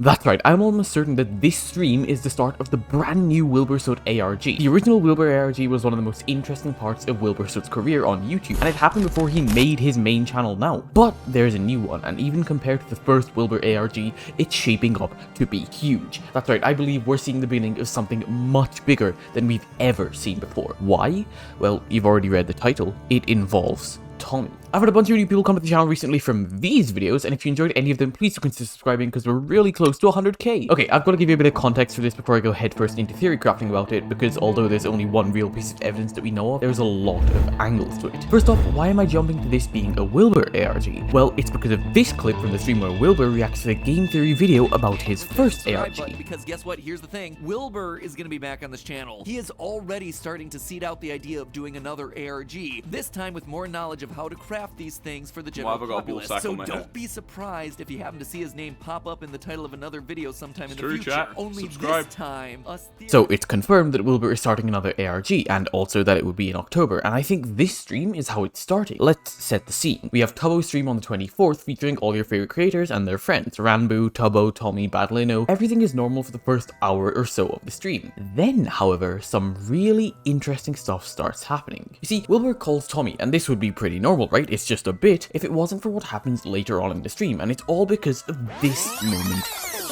That's right, I'm almost certain that this stream is the start of the brand new Wilbur Soot ARG. The original Wilbur ARG was one of the most interesting parts of Wilbur Soot's career on YouTube, and it happened before he made his main channel now. But there's a new one, and even compared to the first Wilbur ARG, it's shaping up to be huge. That's right, I believe we're seeing the beginning of something much bigger than we've ever seen before. Why? Well, you've already read the title. It involves Tommy. I've had a bunch of new people come to the channel recently from these videos, and if you enjoyed any of them, please do consider subscribing because we're really close to 100k. Okay, I've got to give you a bit of context for this before I go headfirst into theory crafting about it, because although there's only one real piece of evidence that we know of, there's a lot of angles to it. First off, why am I jumping to this being a Wilbur ARG? Well, it's because of this clip from the stream where Wilbur reacts to the game theory video about his first ARG. Because guess what? Here's the thing. Wilbur is going to be back on this channel. He is already starting to seed out the idea of doing another ARG, this time with more knowledge of how to craft these things for the general populace. So don't be surprised if you happen to see his name pop up in the title of another video sometime in the future. Chat. Only Subscribe. this time, So it's confirmed that Wilbur is starting another ARG, and also that it would be in October, and I think this stream is how it's starting. Let's set the scene. We have Tubbo stream on the 24th, featuring all your favorite creators and their friends. Ranboo, Tubbo, Tommy, Badlino. Everything is normal for the first hour or so of the stream. Then, however, some really interesting stuff starts happening. You see, Wilbur calls Tommy, and this would be pretty normal, right? It's just a bit, if it wasn't for what happens later on in the stream, and it's all because of this moment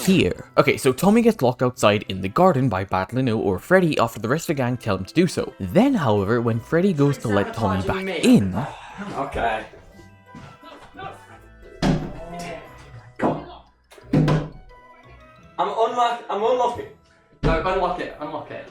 here. Okay, so Tommy gets locked outside in the garden by Badlino or Freddy after the rest of the gang tell him to do so. Then, however, when Freddy goes to let Tommy back in... Okay. I'm unlocking. No, unlock it. Okay.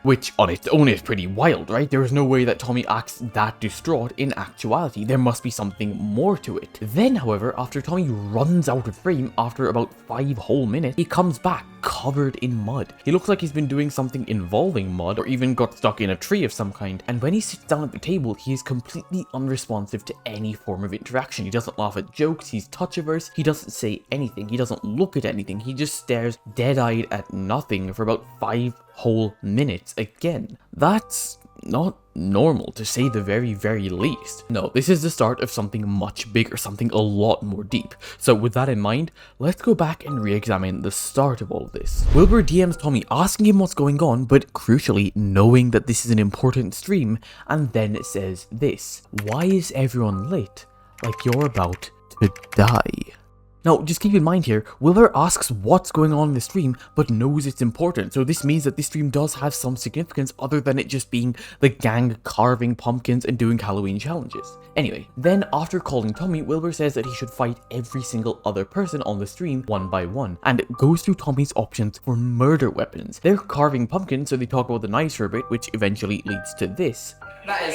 Which on its own is pretty wild, right? There is no way that Tommy acts that distraught in actuality. There must be something more to it. Then, however, after Tommy runs out of frame after about 5 whole minutes, he comes back covered in mud. He looks like he's been doing something involving mud or even got stuck in a tree of some kind. And when he sits down at the table, he is completely unresponsive to any form of interaction. He doesn't laugh at jokes, he's touch-averse, he doesn't say anything, he doesn't look at anything, he just stares dead-eyed at nothing for about 5 whole minutes again. That's not normal, to say the very least. No, this is the start of something much bigger, something a lot more deep. So with that in mind, let's go back and re-examine the start of all of this. Wilbur DMs Tommy asking him what's going on, but crucially knowing that this is an important stream, and then it says this: "Why is everyone lit? Like you're about to die." Now, just keep in mind here, Wilbur asks what's going on in the stream, but knows it's important, so this means that this stream does have some significance other than it just being the gang carving pumpkins and doing Halloween challenges. Anyway, then after calling Tommy, Wilbur says that he should fight every single other person on the stream one by one, and goes through Tommy's options for murder weapons. They're carving pumpkins, so they talk about the knives for a bit, which eventually leads to this. That is.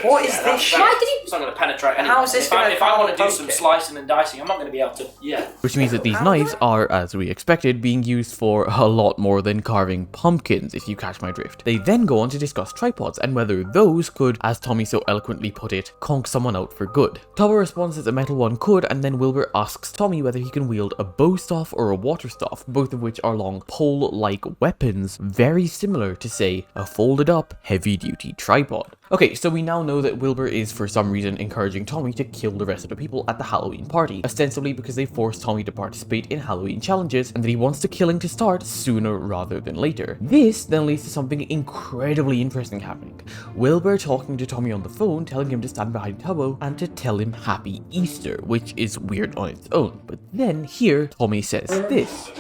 What is this? Why did he? It's not going to penetrate. How is this? If I want to do some slicing and dicing, I'm not going to be able to. Yeah. Which means that these knives are, as we expected, being used for a lot more than carving pumpkins, if you catch my drift. They then go on to discuss tripods and whether those could, as Tommy so eloquently put it, conk someone out for good. Tubbo responds that a metal one could, and then Wilbur asks Tommy whether he can wield a bow staff or a water staff, both of which are long pole-like weapons, very similar to, say, a folded-up, heavy-duty tripod. Okay, so we now know that Wilbur is for some reason encouraging Tommy to kill the rest of the people at the Halloween party, ostensibly because they forced Tommy to participate in Halloween challenges, and that he wants the killing to start sooner rather than later. This then leads to something incredibly interesting happening. Wilbur talking to Tommy on the phone, telling him to stand behind Tubbo and to tell him Happy Easter, which is weird on its own. But then here, Tommy says this.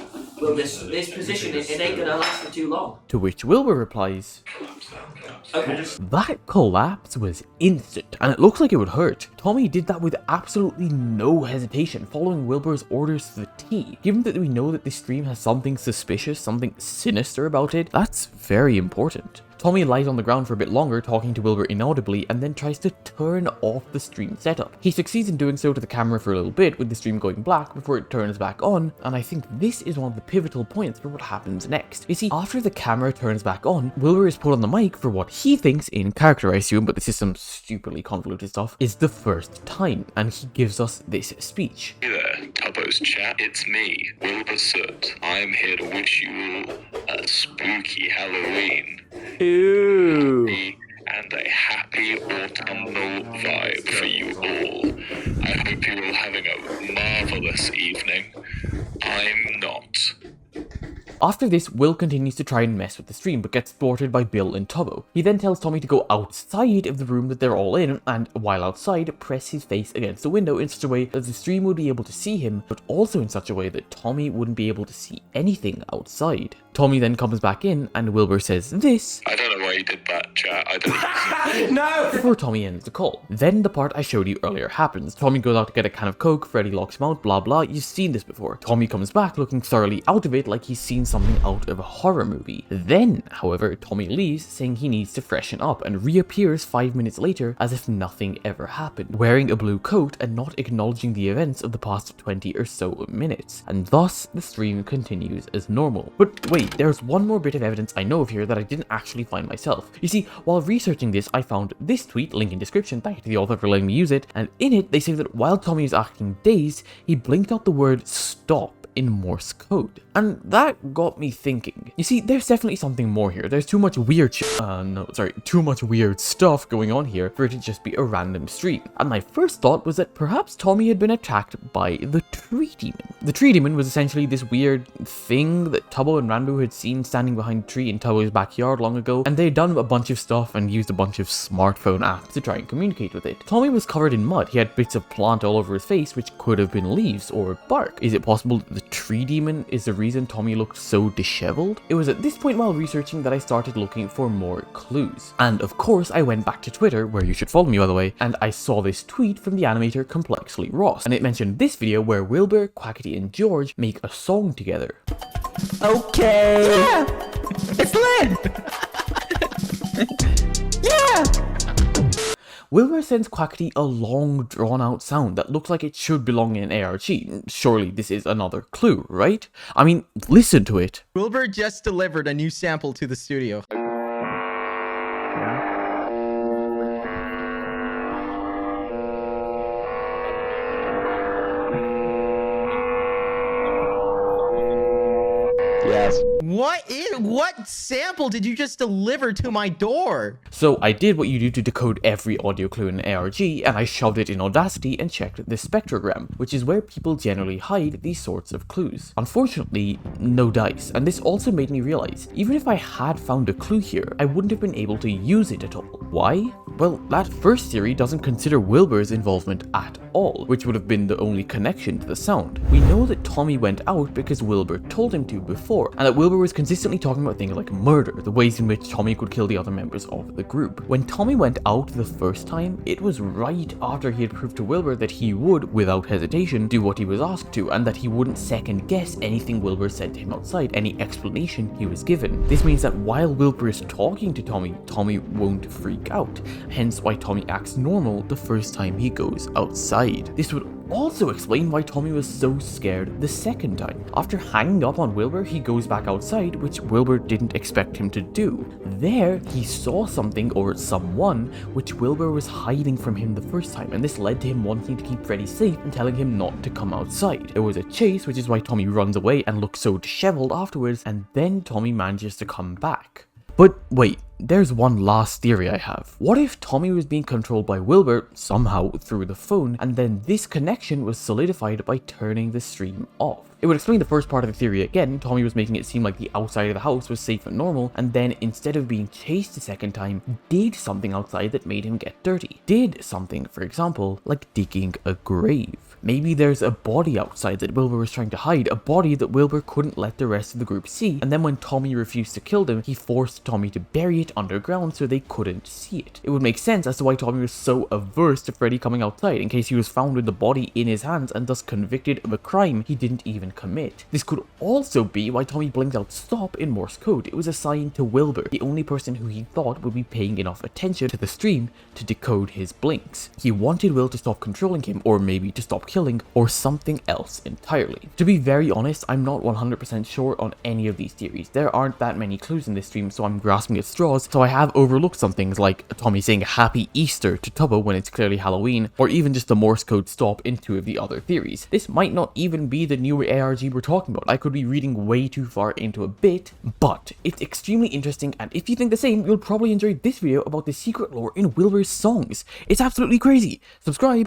Well, this position, it ain't going to last for too long. To which Wilbur replies, Okay. "That collapse was instant, and it looks like it would hurt." Tommy did that with absolutely no hesitation, following Wilbur's orders to the T. Given that we know that this stream has something suspicious, something sinister about it, that's very important. Tommy lies on the ground for a bit longer, talking to Wilbur inaudibly, and then tries to turn off the stream setup. He succeeds in doing so to the camera for a little bit, with the stream going black before it turns back on, and I think this is one of the pivotal points for what happens next. You see, after the camera turns back on, Wilbur is put on the mic for what he thinks, in character I assume, but this is some stupidly convoluted stuff, is the first time, and he gives us this speech. Hey there, Tubbo's chat. It's me, Wilbur Soot. I am here to wish you all a spooky Halloween. Ooh. and a happy autumnal vibe for you all. I hope you're all having a marvelous evening. I'm not. After this, Will continues to try and mess with the stream, but gets thwarted by Bill and Tubbo. He then tells Tommy to go outside of the room that they're all in, and while outside, press his face against the window in such a way that the stream would be able to see him, but also in such a way that Tommy wouldn't be able to see anything outside. Tommy then comes back in, and Wilbur says this. I don't know why you did that, chat. I don't know. No! Before Tommy ends the call. Then the part I showed you earlier happens. Tommy goes out to get a can of Coke, Freddy locks him out, blah blah, you've seen this before. Tommy comes back looking thoroughly out of it like he's seen something out of a horror movie. Then, however, Tommy leaves saying he needs to freshen up and reappears 5 minutes later as if nothing ever happened, wearing a blue coat and not acknowledging the events of the past 20 or so minutes. And thus, the stream continues as normal. But wait, there's one more bit of evidence I know of here that I didn't actually find myself. You see, while researching this, I found this tweet, link in description, thank you to the author for letting me use it, and in it, they say that while Tommy is acting dazed, he blinked out the word stop in Morse code. And that got me thinking. You see, there's definitely something more here. There's too much weird too much weird stuff going on here for it to just be a random stream. And my first thought was that perhaps Tommy had been attacked by the tree demon. The tree demon was essentially this weird thing that Tubbo and Ranboo had seen standing behind a tree in Tubbo's backyard long ago, and they'd done a bunch of stuff and used a bunch of smartphone apps to try and communicate with it. Tommy was covered in mud. He had bits of plant all over his face, which could have been leaves or bark. Is it possible that the tree demon is the reason Tommy looked so disheveled? It was at this point while researching that I started looking for more clues. And of course, I went back to Twitter, where you should follow me by the way, and I saw this tweet from the animator Complexly Ross, and it mentioned this video where Wilbur, Quackity, and George make a song together. Okay. Yeah! It's lit! Yeah! Wilbur sends Quackity a long, drawn-out sound that looks like it should belong in ARG. Surely this is another clue, right? I mean, listen to it. Wilbur just delivered a new sample to the studio. Yes. What sample did you just deliver to my door? So I did what you do to decode every audio clue in ARG, and I shoved it in Audacity and checked the spectrogram, which is where people generally hide these sorts of clues. Unfortunately, no dice, and this also made me realize, even if I had found a clue here, I wouldn't have been able to use it at all. Why? Well, that first theory doesn't consider Wilbur's involvement at all, which would have been the only connection to the sound. We know that Tommy went out because Wilbur told him to before, and that Wilbur was consistently talking about things like murder, the ways in which Tommy could kill the other members of the group. When Tommy went out the first time, it was right after he had proved to Wilbur that he would, without hesitation, do what he was asked to, and that he wouldn't second guess anything Wilbur said to him outside, any explanation he was given. This means that while Wilbur is talking to Tommy, Tommy won't freak out, hence why Tommy acts normal the first time he goes outside. This would also explain why Tommy was so scared the second time. After hanging up on Wilbur, he goes back outside, which Wilbur didn't expect him to do. There, he saw something or someone which Wilbur was hiding from him the first time, and this led to him wanting to keep Freddy safe and telling him not to come outside. There was a chase, which is why Tommy runs away and looks so disheveled afterwards, and then Tommy manages to come back. But wait, there's one last theory I have. What if Tommy was being controlled by Wilbur somehow through the phone, and then this connection was solidified by turning the stream off? It would explain the first part of the theory again. Tommy was making it seem like the outside of the house was safe and normal, and then instead of being chased a second time, did something outside that made him get dirty. Did something, for example, like digging a grave. Maybe there's a body outside that Wilbur was trying to hide, a body that Wilbur couldn't let the rest of the group see, and then when Tommy refused to kill them, he forced Tommy to bury it underground so they couldn't see it. It would make sense as to why Tommy was so averse to Freddy coming outside, in case he was found with the body in his hands and thus convicted of a crime he didn't even commit. This could also be why Tommy blinked out stop in Morse code. It was a sign to Wilbur, the only person who he thought would be paying enough attention to the stream to decode his blinks. He wanted Will to stop controlling him, or maybe to stop killing, or something else entirely. To be very honest, I'm not 100% sure on any of these theories. There aren't that many clues in this stream, so I'm grasping at straws, so I have overlooked some things like Tommy saying Happy Easter to Tubbo when it's clearly Halloween, or even just the Morse code stop in two of the other theories. This might not even be the new ARG we're talking about. I could be reading way too far into a bit, but it's extremely interesting, and if you think the same, you'll probably enjoy this video about the secret lore in Wilbur's songs. It's absolutely crazy. Subscribe!